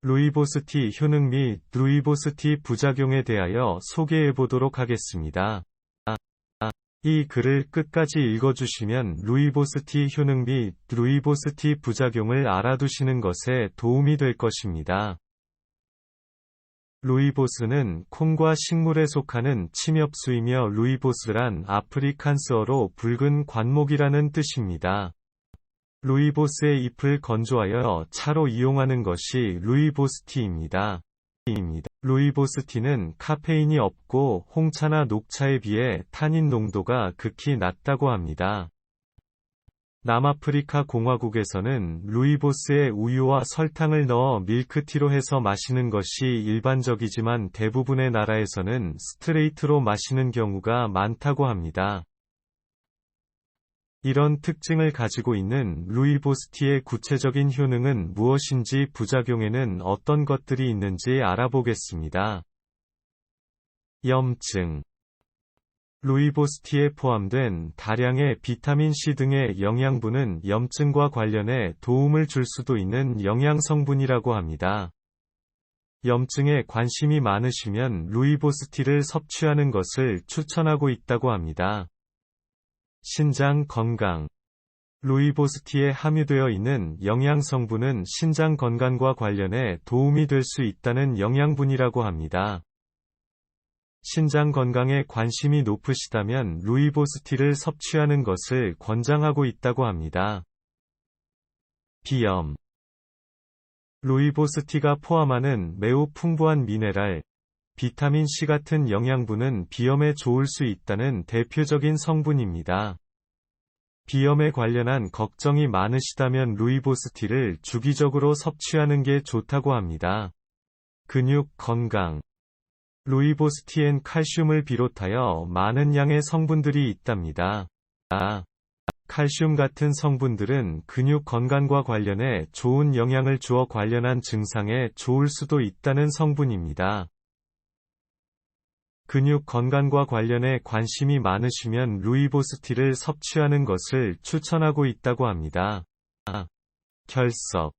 루이보스티 효능 및 루이보스티 부작용에 대하여 소개해 보도록 하겠습니다. 이 글을 끝까지 읽어주시면 루이보스티 효능 및 루이보스티 부작용을 알아두시는 것에 도움이 될 것입니다. 루이보스는 콩과 식물에 속하는 침엽수이며 루이보스란 아프리칸스어로 붉은 관목이라는 뜻입니다. 루이보스의 잎을 건조하여 차로 이용하는 것이 루이보스티입니다. 루이보스티는 카페인이 없고 홍차나 녹차에 비해 타닌 농도가 극히 낮다고 합니다. 남아프리카 공화국에서는 루이보스에 우유와 설탕을 넣어 밀크티로 해서 마시는 것이 일반적이지만 대부분의 나라에서는 스트레이트로 마시는 경우가 많다고 합니다. 이런 특징을 가지고 있는 루이보스티의 구체적인 효능은 무엇인지 부작용에는 어떤 것들이 있는지 알아보겠습니다. 염증. 루이보스티에 포함된 다량의 비타민C 등의 영양분은 염증과 관련해 도움을 줄 수도 있는 영양성분이라고 합니다. 염증에 관심이 많으시면 루이보스티를 섭취하는 것을 추천하고 있다고 합니다. 신장 건강. 루이보스티에 함유되어 있는 영양성분은 신장 건강과 관련해 도움이 될 수 있다는 영양분이라고 합니다. 신장 건강에 관심이 높으시다면 루이보스티를 섭취하는 것을 권장하고 있다고 합니다. 비염. 루이보스티가 포함하는 매우 풍부한 미네랄, 비타민C 같은 영양분은 비염에 좋을 수 있다는 대표적인 성분입니다. 비염에 관련한 걱정이 많으시다면 루이보스티를 주기적으로 섭취하는 게 좋다고 합니다. 근육 건강. 루이보스티엔 칼슘을 비롯하여 많은 양의 성분들이 있답니다. 칼슘 같은 성분들은 근육 건강과 관련해 좋은 영향을 주어 관련한 증상에 좋을 수도 있다는 성분입니다. 근육 건강과 관련해 관심이 많으시면 루이보스티를 섭취하는 것을 추천하고 있다고 합니다. 결석.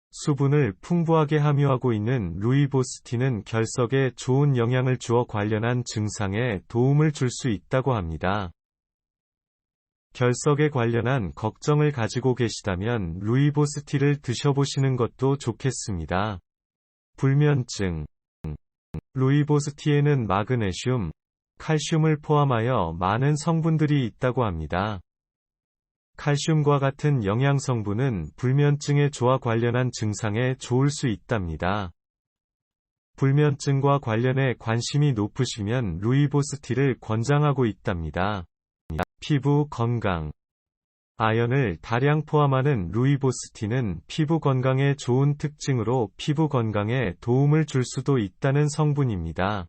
수분을 풍부하게 함유하고 있는 루이보스티는 결석에 좋은 영향을 주어 관련한 증상에 도움을 줄 수 있다고 합니다. 결석에 관련한 걱정을 가지고 계시다면 루이보스티를 드셔보시는 것도 좋겠습니다. 불면증. 루이보스티에는 마그네슘, 칼슘을 포함하여 많은 성분들이 있다고 합니다. 칼슘과 같은 영양성분은 불면증의 조와 관련한 증상에 좋을 수 있답니다. 불면증과 관련해 관심이 높으시면 루이보스티를 권장하고 있답니다. 피부 건강. 아연을 다량 포함하는 루이보스티는 피부 건강에 좋은 특징으로 피부 건강에 도움을 줄 수도 있다는 성분입니다.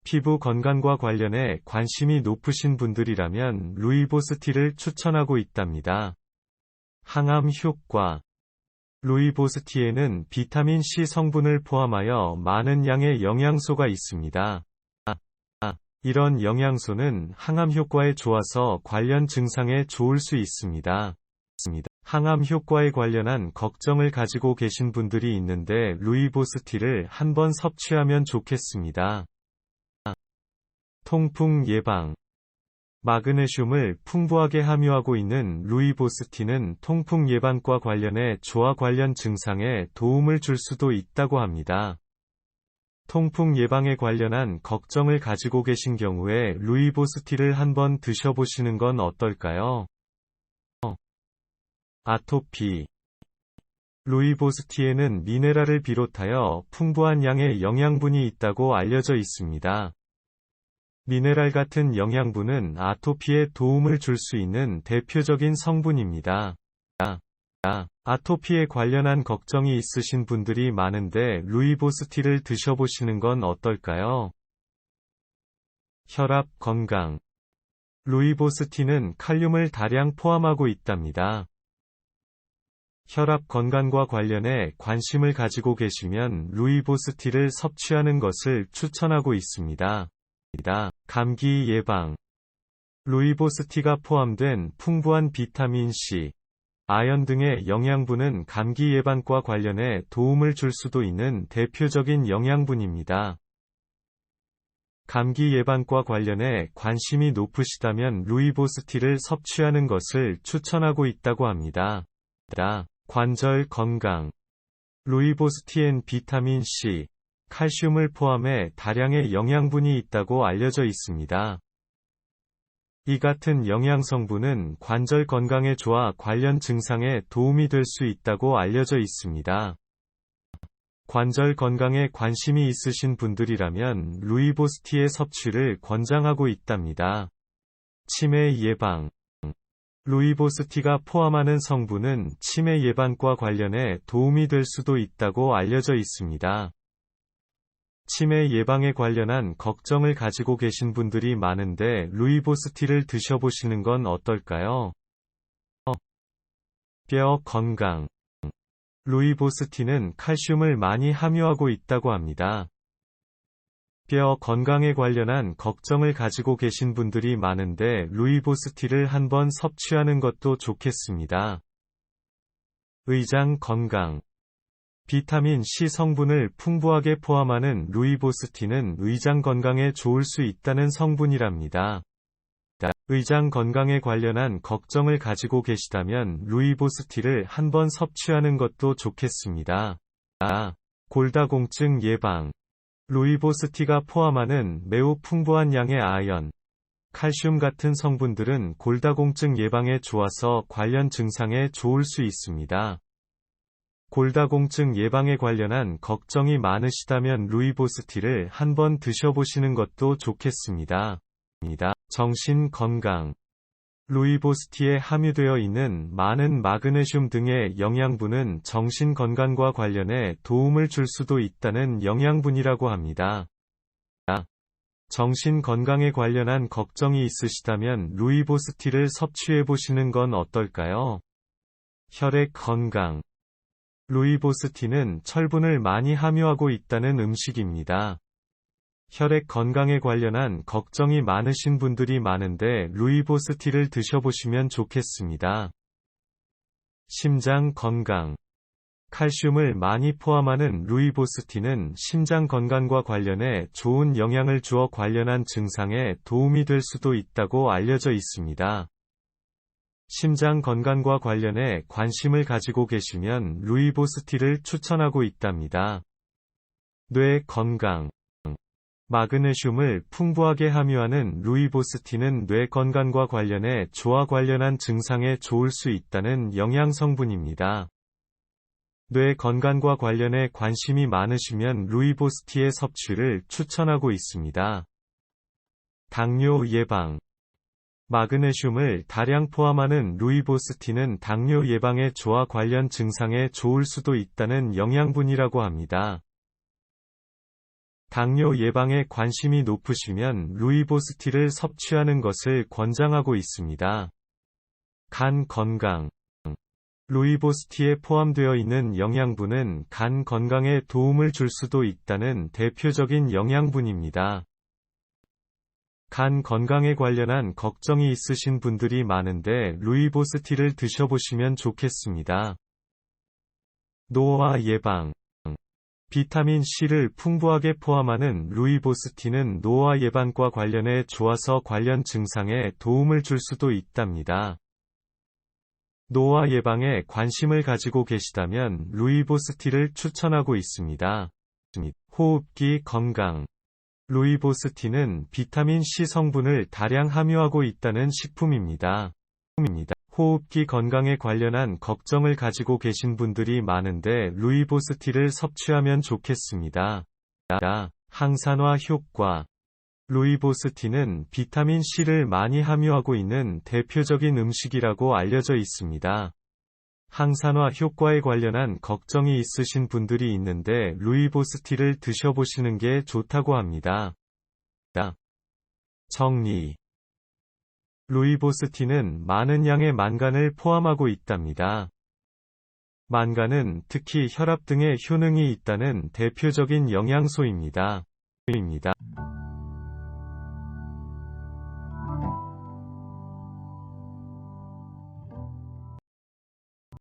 피부 건강과 관련해 관심이 높으신 분들이라면 루이보스티를 추천하고 있답니다. 항암 효과. 루이보스티에는 비타민C 성분을 포함하여 많은 양의 영양소가 있습니다. 이런 영양소는 항암 효과에 좋아서 관련 증상에 좋을 수 있습니다. 항암 효과에 관련한 걱정을 가지고 계신 분들이 있는데 루이보스티를 한번 섭취하면 좋겠습니다. 통풍 예방. 마그네슘을 풍부하게 함유하고 있는 루이보스티는 통풍 예방과 관련해 조와 관련 증상에 도움을 줄 수도 있다고 합니다. 통풍 예방에 관련한 걱정을 가지고 계신 경우에 루이보스티를 한번 드셔보시는 건 어떨까요? 아토피. 루이보스티에는 미네랄을 비롯하여 풍부한 양의 영양분이 있다고 알려져 있습니다. 미네랄 같은 영양분은 아토피에 도움을 줄 수 있는 대표적인 성분입니다. 아토피에 관련한 걱정이 있으신 분들이 많은데 루이보스티를 드셔보시는 건 어떨까요? 혈압 건강. 루이보스티는 칼륨을 다량 포함하고 있답니다. 혈압 건강과 관련해 관심을 가지고 계시면 루이보스티를 섭취하는 것을 추천하고 있습니다. 감기 예방. 루이보스티가 포함된 풍부한 비타민C, 아연 등의 영양분은 감기 예방과 관련해 도움을 줄 수도 있는 대표적인 영양분입니다. 감기 예방과 관련해 관심이 높으시다면 루이보스티를 섭취하는 것을 추천하고 있다고 합니다. 관절 건강. 루이보스티엔 비타민 C, 칼슘을 포함해 다량의 영양분이 있다고 알려져 있습니다. 이 같은 영양 성분은 관절 건강에 좋아 관련 증상에 도움이 될 수 있다고 알려져 있습니다. 관절 건강에 관심이 있으신 분들이라면 루이보스티의 섭취를 권장하고 있답니다. 치매 예방. 루이보스티가 포함하는 성분은 치매 예방과 관련해 도움이 될 수도 있다고 알려져 있습니다. 치매 예방에 관련한 걱정을 가지고 계신 분들이 많은데 루이보스티를 드셔보시는 건 어떨까요? 뼈 건강. 루이보스티는 칼슘을 많이 함유하고 있다고 합니다. 뼈 건강에 관련한 걱정을 가지고 계신 분들이 많은데 루이보스티를 한번 섭취하는 것도 좋겠습니다. 의장 건강. 비타민 C 성분을 풍부하게 포함하는 루이보스티는 의장 건강에 좋을 수 있다는 성분이랍니다. 의장 건강에 관련한 걱정을 가지고 계시다면 루이보스티를 한번 섭취하는 것도 좋겠습니다. 골다공증 예방. 루이보스티가 포함하는 매우 풍부한 양의 아연, 칼슘 같은 성분들은 골다공증 예방에 좋아서 관련 증상에 좋을 수 있습니다. 골다공증 예방에 관련한 걱정이 많으시다면 루이보스티를 한번 드셔보시는 것도 좋겠습니다. 정신 건강. 루이보스티에 함유되어 있는 많은 마그네슘 등의 영양분은 정신 건강과 관련해 도움을 줄 수도 있다는 영양분이라고 합니다. 정신 건강에 관련한 걱정이 있으시다면 루이보스티를 섭취해 보시는 건 어떨까요? 혈액 건강. 루이보스티는 철분을 많이 함유하고 있다는 음식입니다. 혈액 건강에 관련한 걱정이 많으신 분들이 많은데 루이보스티를 드셔보시면 좋겠습니다. 심장 건강. 칼슘을 많이 포함하는 루이보스티는 심장 건강과 관련해 좋은 영향을 주어 관련한 증상에 도움이 될 수도 있다고 알려져 있습니다. 심장 건강과 관련해 관심을 가지고 계시면 루이보스티를 추천하고 있답니다. 뇌 건강. 마그네슘을 풍부하게 함유하는 루이보스티는 뇌 건강과 관련해 조화 관련한 증상에 좋을 수 있다는 영양 성분입니다. 뇌 건강과 관련해 관심이 많으시면 루이보스티의 섭취를 추천하고 있습니다. 당뇨 예방. 마그네슘을 다량 포함하는 루이보스티는 당뇨 예방에 조화 관련 증상에 좋을 수도 있다는 영양분이라고 합니다. 당뇨 예방에 관심이 높으시면 루이보스티를 섭취하는 것을 권장하고 있습니다. 간 건강. 루이보스티에 포함되어 있는 영양분은 간 건강에 도움을 줄 수도 있다는 대표적인 영양분입니다. 간 건강에 관련한 걱정이 있으신 분들이 많은데 루이보스티를 드셔보시면 좋겠습니다. 노화 예방. 비타민 C를 풍부하게 포함하는 루이보스티는 노화 예방과 관련해 좋아서 관련 증상에 도움을 줄 수도 있답니다. 노화 예방에 관심을 가지고 계시다면 루이보스티를 추천하고 있습니다. 호흡기 건강. 루이보스티는 비타민 C 성분을 다량 함유하고 있다는 식품입니다. 호흡기 건강에 관련한 걱정을 가지고 계신 분들이 많은데 루이보스티를 섭취하면 좋겠습니다. 항산화 효과. 루이보스티는 비타민 C를 많이 함유하고 있는 대표적인 음식이라고 알려져 있습니다. 항산화 효과에 관련한 걱정이 있으신 분들이 있는데 루이보스티를 드셔보시는 게 좋다고 합니다. 정리. 루이보스티는 많은 양의 만간을 포함하고 있답니다. 만간은 특히 혈압 등의 효능이 있다는 대표적인 영양소입니다.